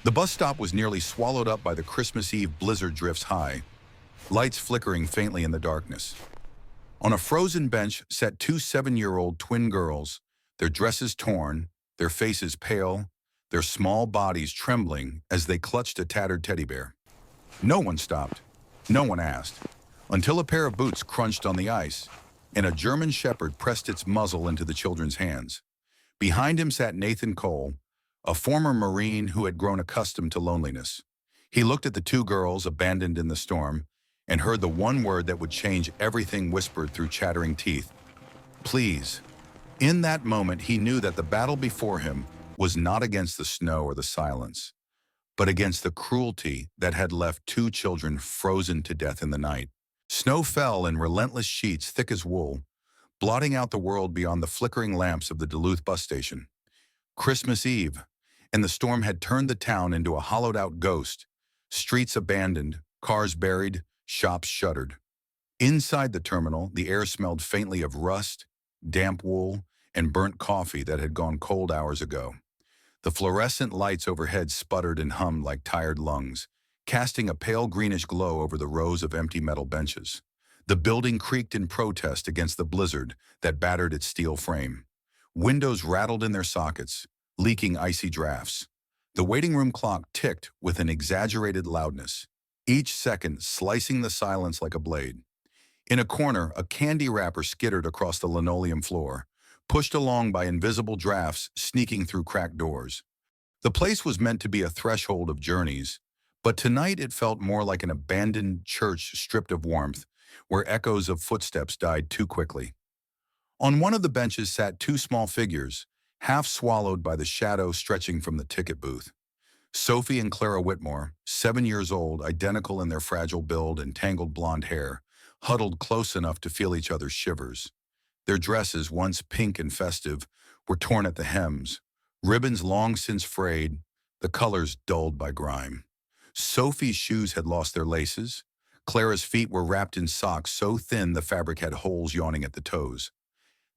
The bus stop was nearly swallowed up by the Christmas Eve blizzard drifts high, lights flickering faintly in the darkness. On a frozen bench sat two 7-year-old twin girls, their dresses torn, their faces pale, their small bodies trembling as they clutched a tattered teddy bear. No one stopped. No one asked, until a pair of boots crunched on the ice, and a German shepherd pressed its muzzle into the children's hands. Behind him sat Nathan Cole, a former Marine who had grown accustomed to loneliness. He looked at the two girls abandoned in the storm and heard the one word that would change everything whispered through chattering teeth: please. In that moment, he knew that the battle before him was not against the snow or the silence, but against the cruelty that had left two children frozen to death in the night. Snow fell in relentless sheets thick as wool, blotting out the world beyond the flickering lamps of the Duluth bus station. Christmas Eve, and the storm had turned the town into a hollowed-out ghost, streets abandoned, cars buried, shops shuttered. Inside the terminal, the air smelled faintly of rust, damp wool, and burnt coffee that had gone cold hours ago. The fluorescent lights overhead sputtered and hummed like tired lungs, casting a pale greenish glow over the rows of empty metal benches. The building creaked in protest against the blizzard that battered its steel frame. Windows rattled in their sockets, leaking icy drafts. The waiting room clock ticked with an exaggerated loudness, each second slicing the silence like a blade. In a corner, a candy wrapper skittered across the linoleum floor, pushed along by invisible drafts sneaking through cracked doors. The place was meant to be a threshold of journeys, but tonight it felt more like an abandoned church stripped of warmth, where echoes of footsteps died too quickly. On one of the benches sat two small figures, half swallowed by the shadow stretching from the ticket booth. Sophie and Clara Whitmore, 7 years old, identical in their fragile build and tangled blonde hair, huddled close enough to feel each other's shivers. Their dresses, once pink and festive, were torn at the hems, ribbons long since frayed, the colors dulled by grime. Sophie's shoes had lost their laces. Clara's feet were wrapped in socks so thin the fabric had holes yawning at the toes.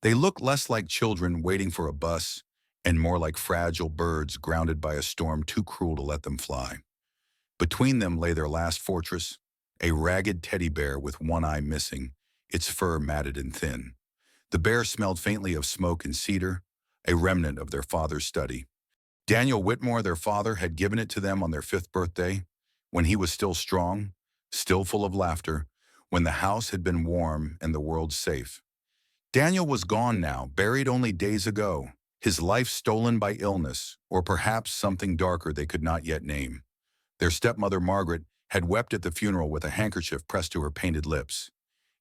They looked less like children waiting for a bus and more like fragile birds grounded by a storm too cruel to let them fly. Between them lay their last fortress, a ragged teddy bear with one eye missing, its fur matted and thin. The bear smelled faintly of smoke and cedar, a remnant of their father's study. Daniel Whitmore, their father, had given it to them on their 5th birthday, when he was still strong, still full of laughter, when the house had been warm and the world safe. Daniel was gone now, buried only days ago, his life stolen by illness, or perhaps something darker they could not yet name. Their stepmother, Margaret, had wept at the funeral with a handkerchief pressed to her painted lips.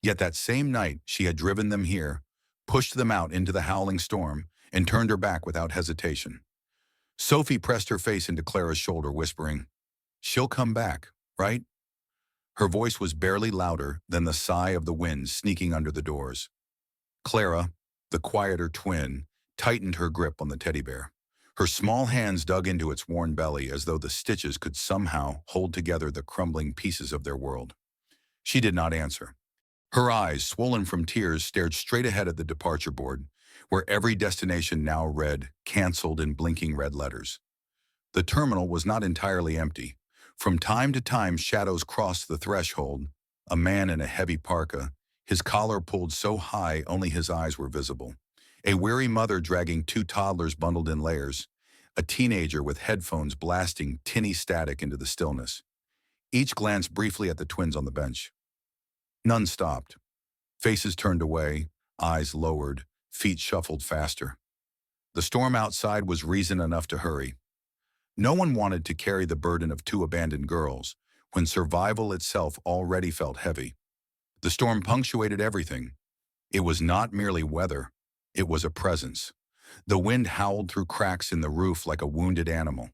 Yet that same night she had driven them here, pushed them out into the howling storm, and turned her back without hesitation. Sophie pressed her face into Clara's shoulder, whispering, "She'll come back, right?" Her voice was barely louder than the sigh of the wind sneaking under the doors. Clara, the quieter twin, tightened her grip on the teddy bear. Her small hands dug into its worn belly as though the stitches could somehow hold together the crumbling pieces of their world. She did not answer. Her eyes, swollen from tears, stared straight ahead at the departure board, where every destination now read, canceled in blinking red letters. The terminal was not entirely empty. From time to time, shadows crossed the threshold, a man in a heavy parka, his collar pulled so high only his eyes were visible. A weary mother dragging two toddlers bundled in layers, a teenager with headphones blasting tinny static into the stillness. Each glanced briefly at the twins on the bench. None stopped. Faces turned away, eyes lowered, feet shuffled faster. The storm outside was reason enough to hurry. No one wanted to carry the burden of two abandoned girls, when survival itself already felt heavy. The storm punctuated everything. It was not merely weather, it was a presence. The wind howled through cracks in the roof like a wounded animal.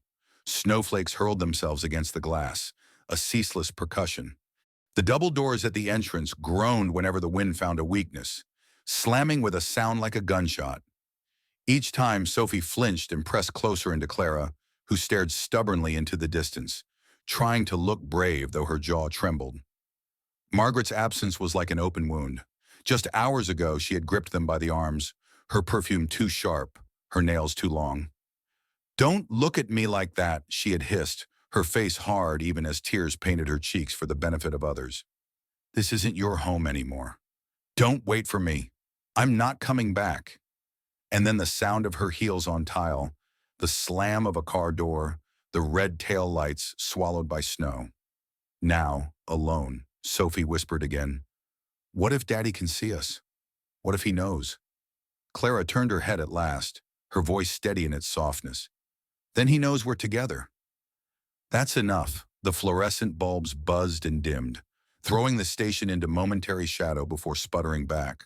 Snowflakes hurled themselves against the glass, a ceaseless percussion. The double doors at the entrance groaned whenever the wind found a weakness, slamming with a sound like a gunshot. Each time, Sophie flinched and pressed closer into Clara, who stared stubbornly into the distance, trying to look brave though her jaw trembled. Margaret's absence was like an open wound. Just hours ago, she had gripped them by the arms, her perfume too sharp, her nails too long. Don't look at me like that, she had hissed, her face hard even as tears painted her cheeks for the benefit of others. This isn't your home anymore. Don't wait for me. I'm not coming back. And then the sound of her heels on tile, the slam of a car door, the red tail lights swallowed by snow. Now, alone, Sophie whispered again. What if Daddy can see us? What if he knows? Clara turned her head at last, her voice steady in its softness. Then he knows we're together. That's enough. The fluorescent bulbs buzzed and dimmed, throwing the station into momentary shadow before sputtering back.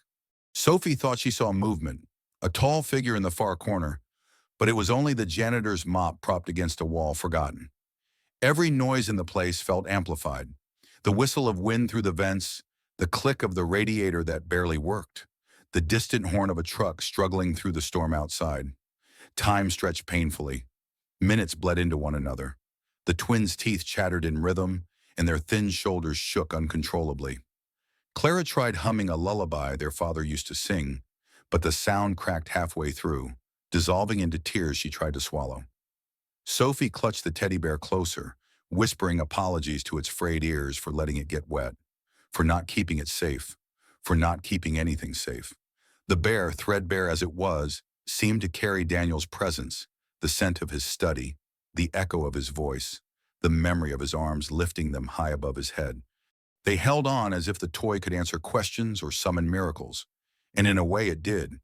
Sophie thought she saw movement, a tall figure in the far corner, but it was only the janitor's mop propped against a wall, forgotten. Every noise in the place felt amplified. The whistle of wind through the vents, the click of the radiator that barely worked, the distant horn of a truck struggling through the storm outside. Time stretched painfully. Minutes bled into one another. The twins' teeth chattered in rhythm, and their thin shoulders shook uncontrollably. Clara tried humming a lullaby their father used to sing, but the sound cracked halfway through, dissolving into tears she tried to swallow. Sophie clutched the teddy bear closer, whispering apologies to its frayed ears for letting it get wet, for not keeping it safe, for not keeping anything safe. The bear, threadbare as it was, seemed to carry Daniel's presence, the scent of his study, the echo of his voice, the memory of his arms lifting them high above his head. They held on as if the toy could answer questions or summon miracles, and in a way it did,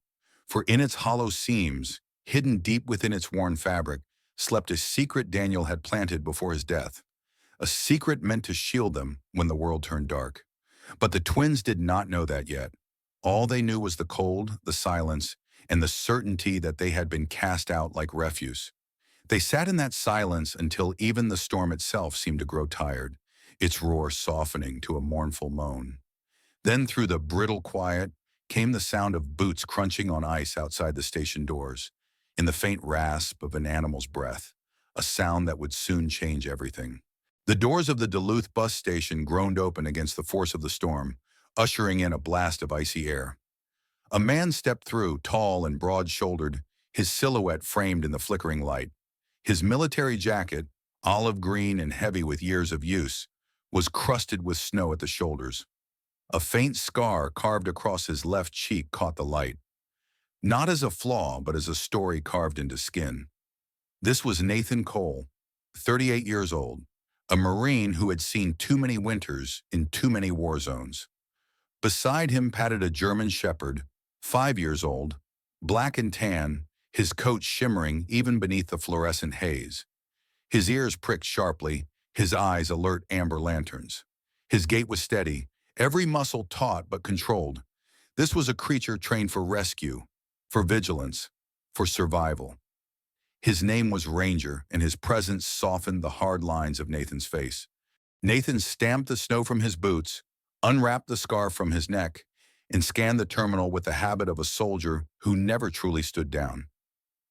for in its hollow seams, hidden deep within its worn fabric, slept a secret Daniel had planted before his death, a secret meant to shield them when the world turned dark. But the twins did not know that yet. All they knew was the cold, the silence, and the certainty that they had been cast out like refuse. They sat in that silence until even the storm itself seemed to grow tired, its roar softening to a mournful moan. Then through the brittle quiet came the sound of boots crunching on ice outside the station doors, in the faint rasp of an animal's breath, a sound that would soon change everything. The doors of the Duluth bus station groaned open against the force of the storm, ushering in a blast of icy air. A man stepped through, tall and broad-shouldered, his silhouette framed in the flickering light. His military jacket, olive green and heavy with years of use, was crusted with snow at the shoulders. A faint scar carved across his left cheek caught the light, not as a flaw but as a story carved into skin. This was Nathan Cole, 38 years old, a Marine who had seen too many winters in too many war zones. Beside him padded a German Shepherd, 5 years old, black and tan, his coat shimmering even beneath the fluorescent haze. His ears pricked sharply, his eyes alert amber lanterns. His gait was steady, every muscle taut but controlled. This was a creature trained for rescue, for vigilance, for survival. His name was Ranger, and his presence softened the hard lines of Nathan's face. Nathan stamped the snow from his boots, unwrapped the scarf from his neck, and scanned the terminal with the habit of a soldier who never truly stood down.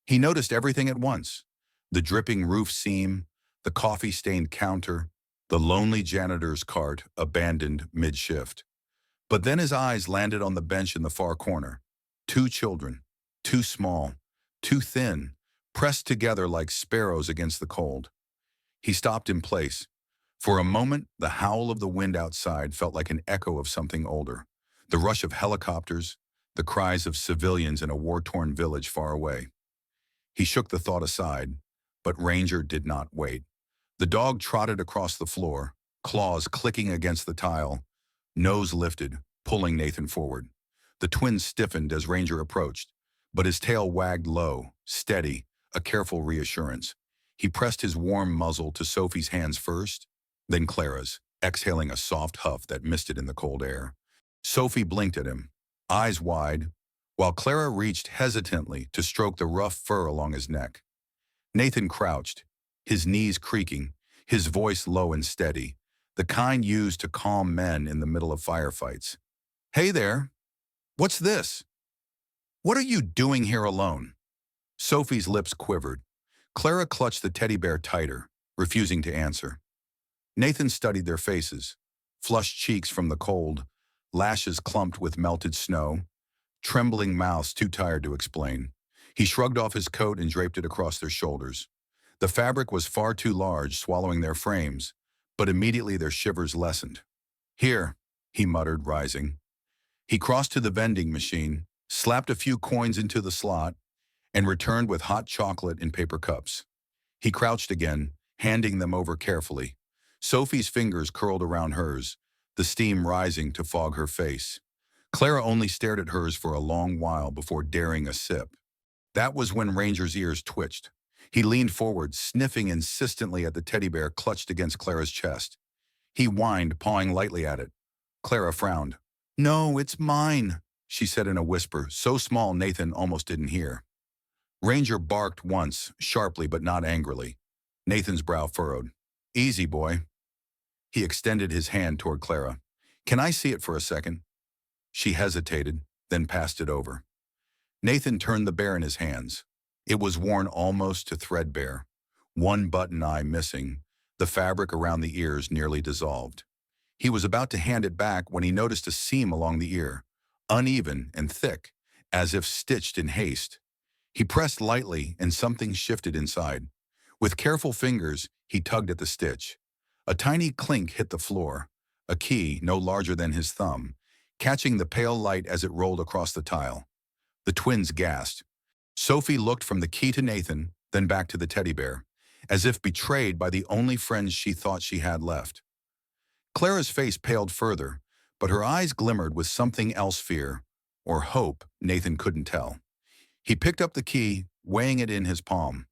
He noticed everything at once: the dripping roof seam, the coffee-stained counter, the lonely janitor's cart abandoned mid-shift. But then his eyes landed on the bench in the far corner. 2 children, too small, too thin, pressed together like sparrows against the cold. He stopped in place. For a moment, the howl of the wind outside felt like an echo of something older, the rush of helicopters, the cries of civilians in a war-torn village far away. He shook the thought aside, but Ranger did not wait. The dog trotted across the floor, claws clicking against the tile, nose lifted, pulling Nathan forward. The twins stiffened as Ranger approached, but his tail wagged low, steady, a careful reassurance. He pressed his warm muzzle to Sophie's hands first, then Clara's, exhaling a soft huff that misted in the cold air. Sophie blinked at him, eyes wide, while Clara reached hesitantly to stroke the rough fur along his neck. Nathan crouched, his knees creaking, his voice low and steady, the kind used to calm men in the middle of firefights. "Hey there, what's this? What are you doing here alone?" Sophie's lips quivered. Clara clutched the teddy bear tighter, refusing to answer. Nathan studied their faces, flushed cheeks from the cold, lashes clumped with melted snow, trembling mouths too tired to explain. He shrugged off his coat and draped it across their shoulders. The fabric was far too large, swallowing their frames, but immediately their shivers lessened. "Here," he muttered, rising. He crossed to the vending machine, slapped a few coins into the slot, and returned with hot chocolate in paper cups. He crouched again, handing them over carefully. Sophie's fingers curled around hers, the steam rising to fog her face. Clara only stared at hers for a long while before daring a sip. That was when Ranger's ears twitched. He leaned forward, sniffing insistently at the teddy bear clutched against Clara's chest. He whined, pawing lightly at it. Clara frowned. "No, it's mine," she said in a whisper, so small Nathan almost didn't hear. Ranger barked once, sharply but not angrily. Nathan's brow furrowed. "Easy, boy." He extended his hand toward Clara. "Can I see it for a second?" She hesitated, then passed it over. Nathan turned the bear in his hands. It was worn almost to threadbare, one button eye missing, the fabric around the ears nearly dissolved. He was about to hand it back when he noticed a seam along the ear, uneven and thick, as if stitched in haste. He pressed lightly and something shifted inside. With careful fingers, he tugged at the stitch. A tiny clink hit the floor, a key no larger than his thumb, catching the pale light as it rolled across the tile. The twins gasped. Sophie looked from the key to Nathan, then back to the teddy bear, as if betrayed by the only friends she thought she had left. Clara's face paled further, but her eyes glimmered with something else, fear, or hope, Nathan couldn't tell. He picked up the key, weighing it in his palm.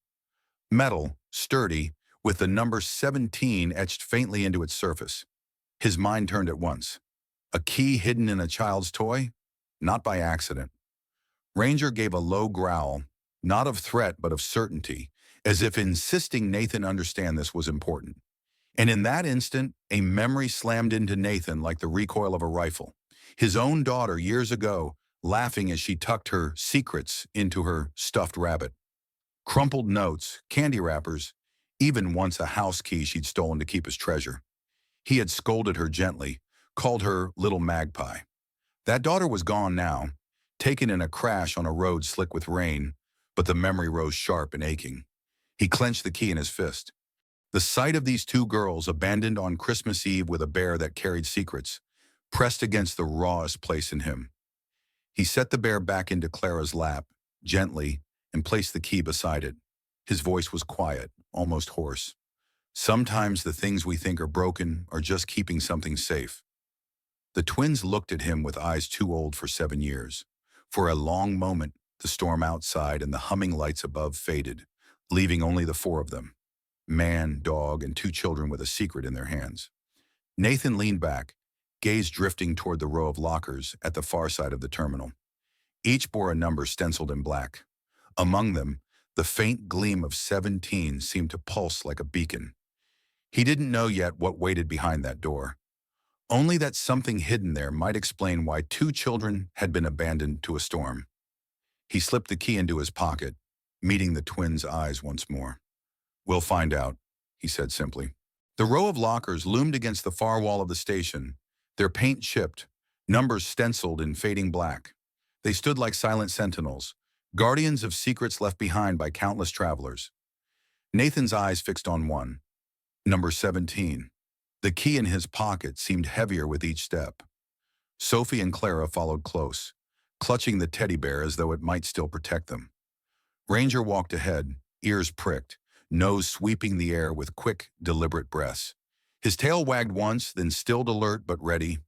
Metal, sturdy, with the number 17 etched faintly into its surface. His mind turned at once. A key hidden in a child's toy? Not by accident. Ranger gave a low growl, not of threat but of certainty, as if insisting Nathan understand this was important. And in that instant, a memory slammed into Nathan like the recoil of a rifle. His own daughter years ago, laughing as she tucked her secrets into her stuffed rabbit. Crumpled notes, candy wrappers, even once a house key she'd stolen to keep as treasure. He had scolded her gently, called her little magpie. That daughter was gone now, taken in a crash on a road slick with rain, but the memory rose sharp and aching. He clenched the key in his fist. The sight of these two girls abandoned on Christmas Eve with a bear that carried secrets pressed against the rawest place in him. He set the bear back into Clara's lap, gently, and placed the key beside it. His voice was quiet, almost hoarse. "Sometimes the things we think are broken are just keeping something safe." The twins looked at him with eyes too old for 7 years. For a long moment, the storm outside and the humming lights above faded, leaving only the four of them. Man, dog, and two children with a secret in their hands. Nathan leaned back, gaze drifting toward the row of lockers at the far side of the terminal. Each bore a number stenciled in black. Among them, the faint gleam of 17 seemed to pulse like a beacon. He didn't know yet what waited behind that door. Only that something hidden there might explain why two children had been abandoned to a storm. He slipped the key into his pocket, meeting the twins' eyes once more. "We'll find out," he said simply. The row of lockers loomed against the far wall of the station, their paint chipped, numbers stenciled in fading black. They stood like silent sentinels, guardians of secrets left behind by countless travelers. Nathan's eyes fixed on one, number 17. The key in his pocket seemed heavier with each step. Sophie and Clara followed close, clutching the teddy bear as though it might still protect them. Ranger walked ahead, ears pricked, nose sweeping the air with quick, deliberate breaths. His tail wagged once, then stilled, alert but ready.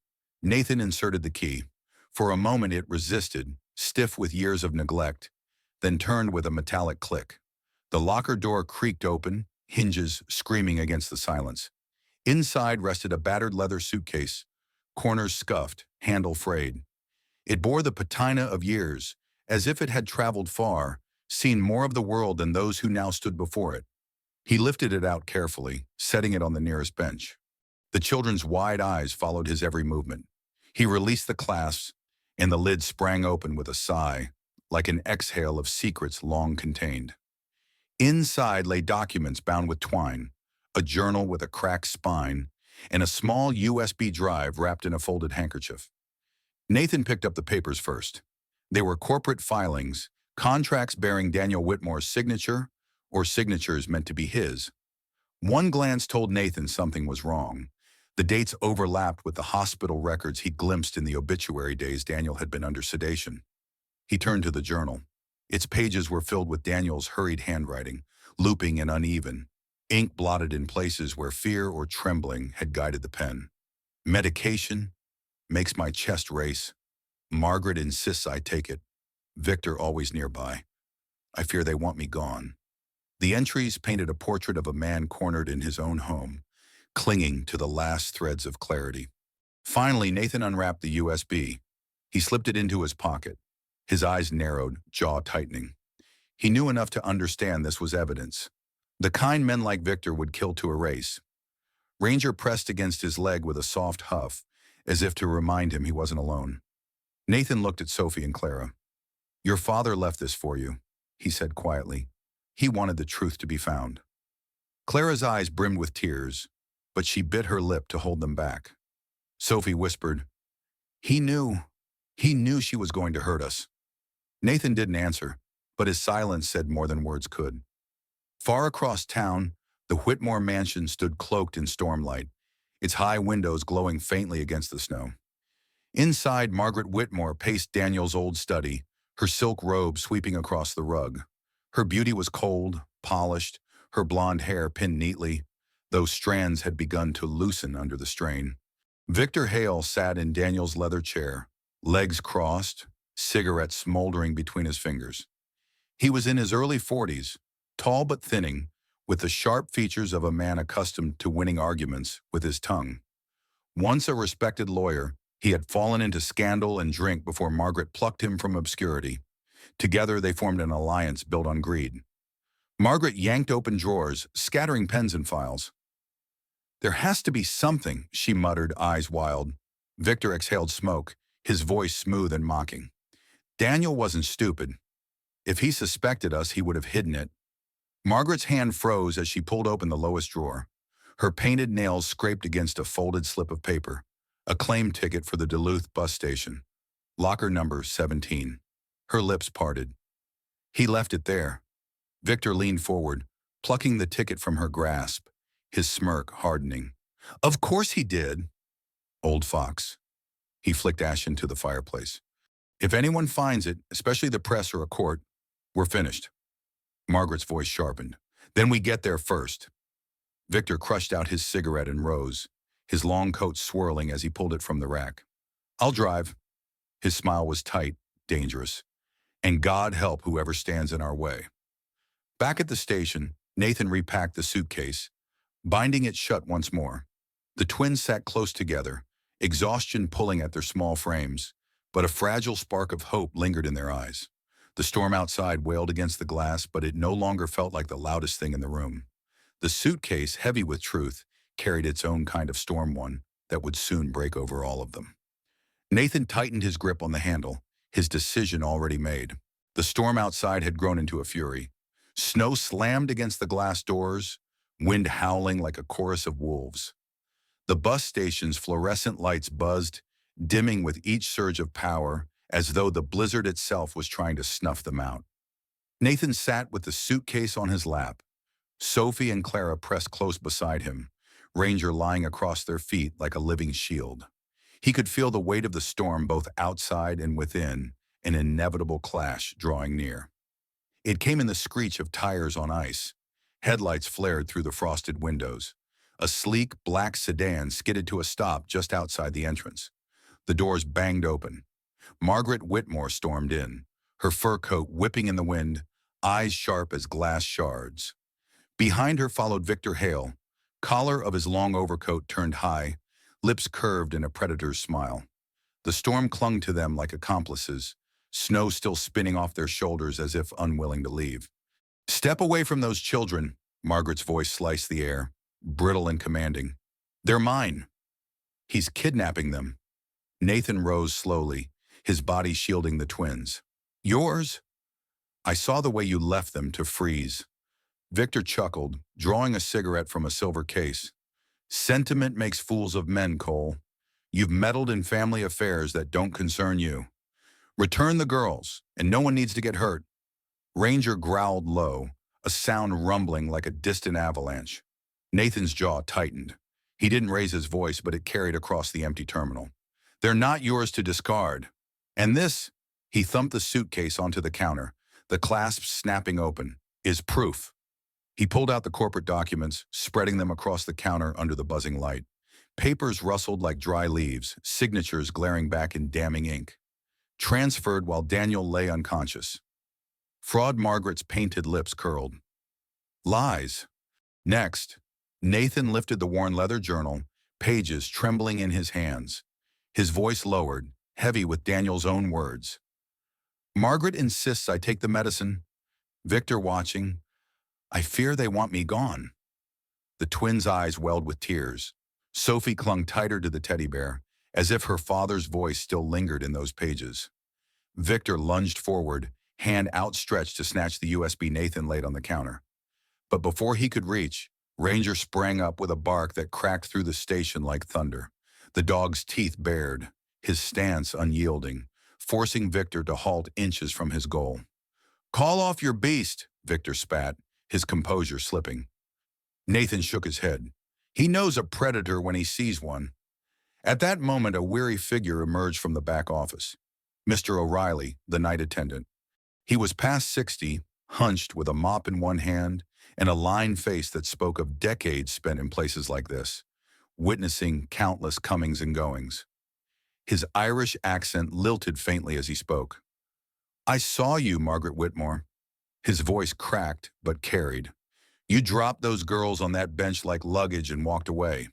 Nathan inserted the key. For a moment it resisted, stiff with years of neglect, then turned with a metallic click. The locker door creaked open, hinges screaming against the silence. Inside rested a battered leather suitcase, corners scuffed, handle frayed. It bore the patina of years, as if it had traveled far, seen more of the world than those who now stood before it. He lifted it out carefully, setting it on the nearest bench. The children's wide eyes followed his every movement. He released the clasps, and the lid sprang open with a sigh, like an exhale of secrets long contained. Inside lay documents bound with twine, a journal with a cracked spine, and a small USB drive wrapped in a folded handkerchief. Nathan picked up the papers first. They were corporate filings, Contracts bearing Daniel Whitmore's signature, or signatures meant to be his. One glance told Nathan something was wrong. The dates overlapped with the hospital records he glimpsed in the obituary days Daniel had been under sedation. He turned to the journal. Its pages were filled with Daniel's hurried handwriting, looping and uneven, ink blotted in places where fear or trembling had guided the pen. Medication makes my chest race. Margaret insists I take it. Victor always nearby. I fear they want me gone. The entries painted a portrait of a man cornered in his own home, clinging to the last threads of clarity. Finally, Nathan unwrapped the USB. He slipped it into his pocket. His eyes narrowed, jaw tightening. He knew enough to understand this was evidence. The kind men like Victor would kill to erase. Ranger pressed against his leg with a soft huff, as if to remind him he wasn't alone. Nathan looked at Sophie and Clara. "Your father left this for you," he said quietly. "He wanted the truth to be found." Clara's eyes brimmed with tears, but she bit her lip to hold them back. Sophie whispered, He knew she was going to hurt us." Nathan didn't answer, but his silence said more than words could. Far across town, the Whitmore mansion stood cloaked in stormlight, its high windows glowing faintly against the snow. Inside, Margaret Whitmore paced Daniel's old study, her silk robe sweeping across the rug. Her beauty was cold, polished, her blonde hair pinned neatly, though strands had begun to loosen under the strain. Victor Hale sat in Daniel's leather chair, legs crossed, cigarette smoldering between his fingers. He was in his early 40s, tall but thinning, with the sharp features of a man accustomed to winning arguments with his tongue. Once a respected lawyer, he had fallen into scandal and drink before Margaret plucked him from obscurity. Together they formed an alliance built on greed. Margaret yanked open drawers, scattering pens and files. "There has to be something," she muttered, eyes wild. Victor exhaled smoke, his voice smooth and mocking. "Daniel wasn't stupid. If he suspected us, he would have hidden it." Margaret's hand froze as she pulled open the lowest drawer. Her painted nails scraped against a folded slip of paper, a claim ticket for the Duluth bus station. Locker number 17. Her lips parted. "He left it there." Victor leaned forward, plucking the ticket from her grasp, his smirk hardening. "Of course he did." "Old fox." He flicked ash into the fireplace. "If anyone finds it, especially the press or a court, we're finished." Margaret's voice sharpened. "Then we get there first." Victor crushed out his cigarette and rose, his long coat swirling as he pulled it from the rack. "I'll drive." His smile was tight, dangerous. "And God help whoever stands in our way." Back at the station, Nathan repacked the suitcase, binding it shut once more. The twins sat close together, exhaustion pulling at their small frames, but a fragile spark of hope lingered in their eyes. The storm outside wailed against the glass, but it no longer felt like the loudest thing in the room. The suitcase, heavy with truth, carried its own kind of storm, one that would soon break over all of them. Nathan tightened his grip on the handle, his decision already made. The storm outside had grown into a fury. Snow slammed against the glass doors, wind howling like a chorus of wolves. The bus station's fluorescent lights buzzed, dimming with each surge of power, as though the blizzard itself was trying to snuff them out. Nathan sat with the suitcase on his lap. Sophie and Clara pressed close beside him, Ranger lying across their feet like a living shield. He could feel the weight of the storm both outside and within, an inevitable clash drawing near. It came in the screech of tires on ice. Headlights flared through the frosted windows. A sleek, black sedan skidded to a stop just outside the entrance. The doors banged open. Margaret Whitmore stormed in, her fur coat whipping in the wind, eyes sharp as glass shards. Behind her followed Victor Hale, collar of his long overcoat turned high, lips curved in a predator's smile. The storm clung to them like accomplices, snow still spinning off their shoulders as if unwilling to leave. "Step away from those children," Margaret's voice sliced the air, brittle and commanding. "They're mine." "He's kidnapping them." Nathan rose slowly, his body shielding the twins. "Yours?" "I saw the way you left them to freeze." Victor chuckled, drawing a cigarette from a silver case. "Sentiment makes fools of men, Cole. You've meddled in family affairs that don't concern you. Return the girls, and no one needs to get hurt. Ranger growled low, a sound rumbling like a distant avalanche. Nathan's jaw tightened. He didn't raise his voice, but it carried across the empty terminal. They're not yours to discard. And this, he thumped the suitcase onto the counter, the clasp snapping open, is proof. He pulled out the corporate documents, spreading them across the counter under the buzzing light. Papers rustled like dry leaves, signatures glaring back in damning ink. Transferred while Daniel lay unconscious. Fraud Margaret's painted lips curled. Lies. Next, Nathan lifted the worn leather journal, pages trembling in his hands. His voice lowered, heavy with Daniel's own words. Margaret insists I take the medicine. Victor watching. I fear they want me gone. The twins' eyes welled with tears. Sophie clung tighter to the teddy bear, as if her father's voice still lingered in those pages. Victor lunged forward, hand outstretched to snatch the USB Nathan laid on the counter. But before he could reach, Ranger sprang up with a bark that cracked through the station like thunder. The dog's teeth bared, his stance unyielding, forcing Victor to halt inches from his goal. Call off your beast, Victor spat, his composure slipping. Nathan shook his head. He knows a predator when he sees one. At that moment, a weary figure emerged from the back office. Mr. O'Reilly, the night attendant. He was past 60, hunched with a mop in one hand and a lined face that spoke of decades spent in places like this, witnessing countless comings and goings. His Irish accent lilted faintly as he spoke. I saw you, Margaret Whitmore. His voice cracked but carried. You dropped those girls on that bench like luggage and walked away.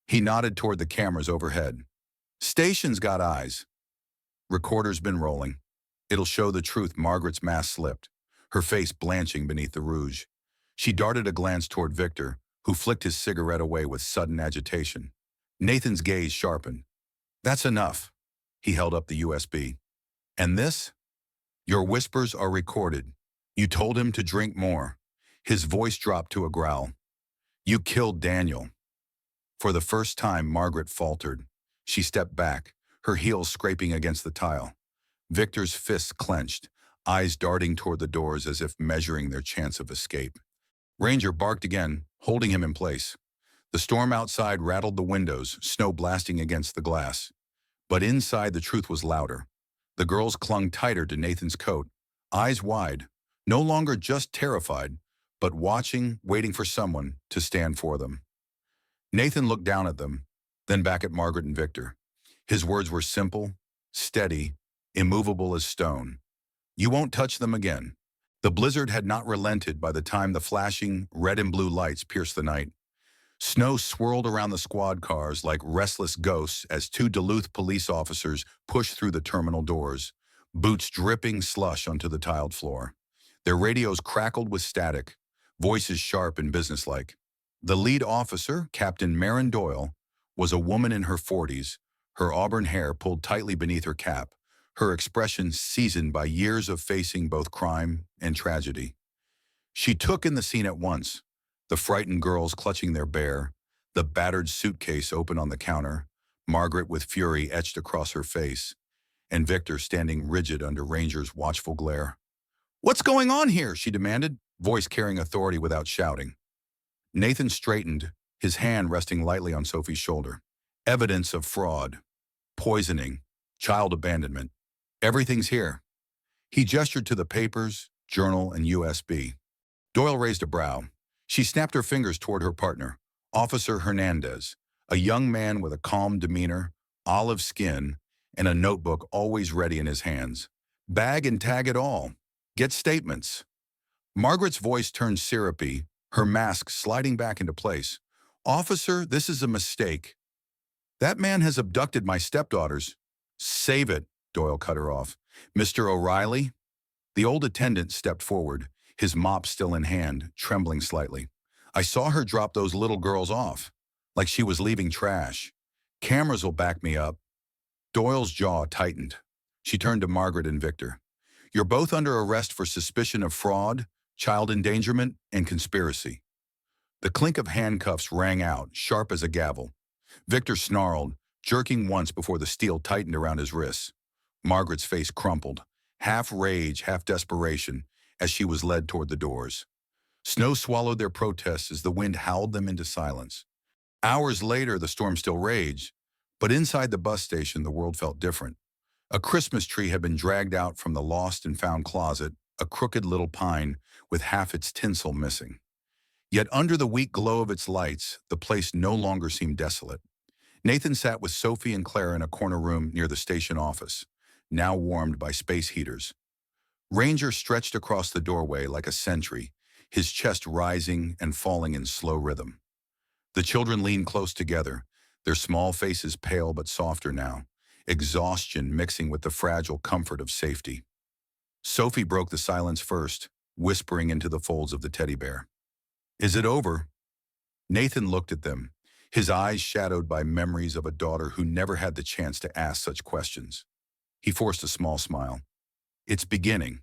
He nodded toward the cameras overhead. Station's got eyes. Recorder's been rolling. It'll show the truth. Margaret's mask slipped, her face blanching beneath the rouge. She darted a glance toward Victor, who flicked his cigarette away with sudden agitation. Nathan's gaze sharpened. That's enough. He held up the USB. And this? Your whispers are recorded. You told him to drink more. His voice dropped to a growl. You killed Daniel. For the first time, Margaret faltered. She stepped back, her heels scraping against the tile. Victor's fists clenched, eyes darting toward the doors as if measuring their chance of escape. Ranger barked again, holding him in place. The storm outside rattled the windows, snow blasting against the glass. But inside, the truth was louder. The girls clung tighter to Nathan's coat, eyes wide, no longer just terrified, but watching, waiting for someone to stand for them. Nathan looked down at them, then back at Margaret and Victor. His words were simple, steady, immovable as stone. You won't touch them again. The blizzard had not relented by the time the flashing red and blue lights pierced the night. Snow swirled around the squad cars like restless ghosts as two Duluth police officers pushed through the terminal doors, boots dripping slush onto the tiled floor. Their radios crackled with static, voices sharp and businesslike. The lead officer, Captain Marin Doyle, was a woman in her 40s, her auburn hair pulled tightly beneath her cap, her expression seasoned by years of facing both crime and tragedy. She took in the scene at once, the frightened girls clutching their bear, the battered suitcase open on the counter, Margaret with fury etched across her face, and Victor standing rigid under Ranger's watchful glare. What's going on here? She demanded, voice carrying authority without shouting. Nathan straightened, his hand resting lightly on Sophie's shoulder. Evidence of fraud, poisoning, child abandonment. Everything's here. He gestured to the papers, journal, and USB. Doyle raised a brow. She snapped her fingers toward her partner, Officer Hernandez, a young man with a calm demeanor, olive skin, and a notebook always ready in his hands. Bag and tag it all. Get statements. Margaret's voice turned syrupy, her mask sliding back into place. Officer, this is a mistake. That man has abducted my stepdaughters. Save it, Doyle cut her off. Mr. O'Reilly? The old attendant stepped forward, his mop still in hand, trembling slightly. I saw her drop those little girls off, like she was leaving trash. Cameras will back me up. Doyle's jaw tightened. She turned to Margaret and Victor. You're both under arrest for suspicion of fraud, child endangerment, and conspiracy. The clink of handcuffs rang out, sharp as a gavel. Victor snarled, jerking once before the steel tightened around his wrists. Margaret's face crumpled, half rage, half desperation, as she was led toward the doors. Snow swallowed their protests as the wind howled them into silence. Hours later, the storm still raged, but inside the bus station, the world felt different. A Christmas tree had been dragged out from the lost and found closet, a crooked little pine with half its tinsel missing. Yet under the weak glow of its lights, the place no longer seemed desolate. Nathan sat with Sophie and Clara in a corner room near the station office, now warmed by space heaters. Ranger stretched across the doorway like a sentry, his chest rising and falling in slow rhythm. The children leaned close together, their small faces pale but softer now, exhaustion mixing with the fragile comfort of safety. Sophie broke the silence first, whispering into the folds of the teddy bear. "Is it over?" Nathan looked at them, his eyes shadowed by memories of a daughter who never had the chance to ask such questions. He forced a small smile. "It's beginning."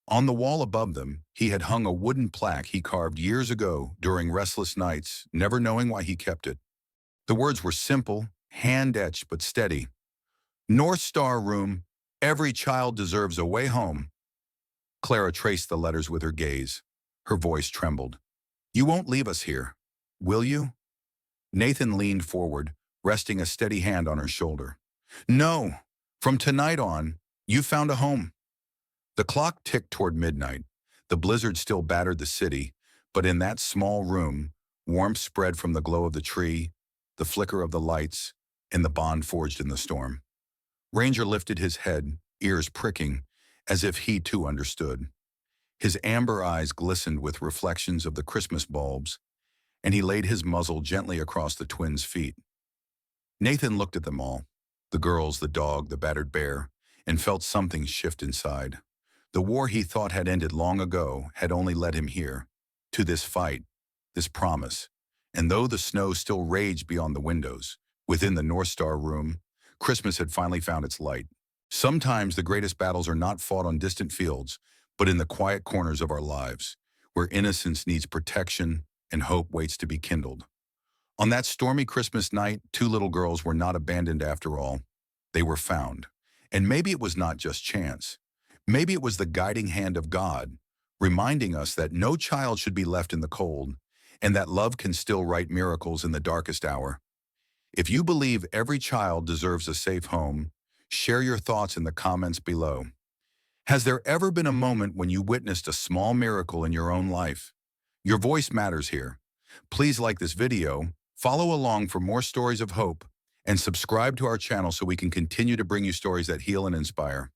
On the wall above them, he had hung a wooden plaque he carved years ago during restless nights, never knowing why he kept it. The words were simple, hand-etched but steady. "North Star Room, every child deserves a way home." Clara traced the letters with her gaze. Her voice trembled. "You won't leave us here, will you?" Nathan leaned forward, resting a steady hand on her shoulder. "No, from tonight on, you found a home." The clock ticked toward midnight. The blizzard still battered the city, but in that small room, warmth spread from the glow of the tree, the flicker of the lights, and the bond forged in the storm. Ranger lifted his head, ears pricking, as if he too understood. His amber eyes glistened with reflections of the Christmas bulbs, and he laid his muzzle gently across the twins' feet. Nathan looked at them all, the girls, the dog, the battered bear, and felt something shift inside. The war he thought had ended long ago had only led him here, to this fight, this promise. And though the snow still raged beyond the windows, within the North Star Room, Christmas had finally found its light. Sometimes the greatest battles are not fought on distant fields, but in the quiet corners of our lives, where innocence needs protection and hope waits to be kindled. On that stormy Christmas night, two little girls were not abandoned after all. They were found. And maybe it was not just chance. Maybe it was the guiding hand of God, reminding us that no child should be left in the cold, and that love can still write miracles in the darkest hour. If you believe every child deserves a safe home, share your thoughts in the comments below. Has there ever been a moment when you witnessed a small miracle in your own life? Your voice matters here. Please like this video, follow along for more stories of hope, and subscribe to our channel so we can continue to bring you stories that heal and inspire.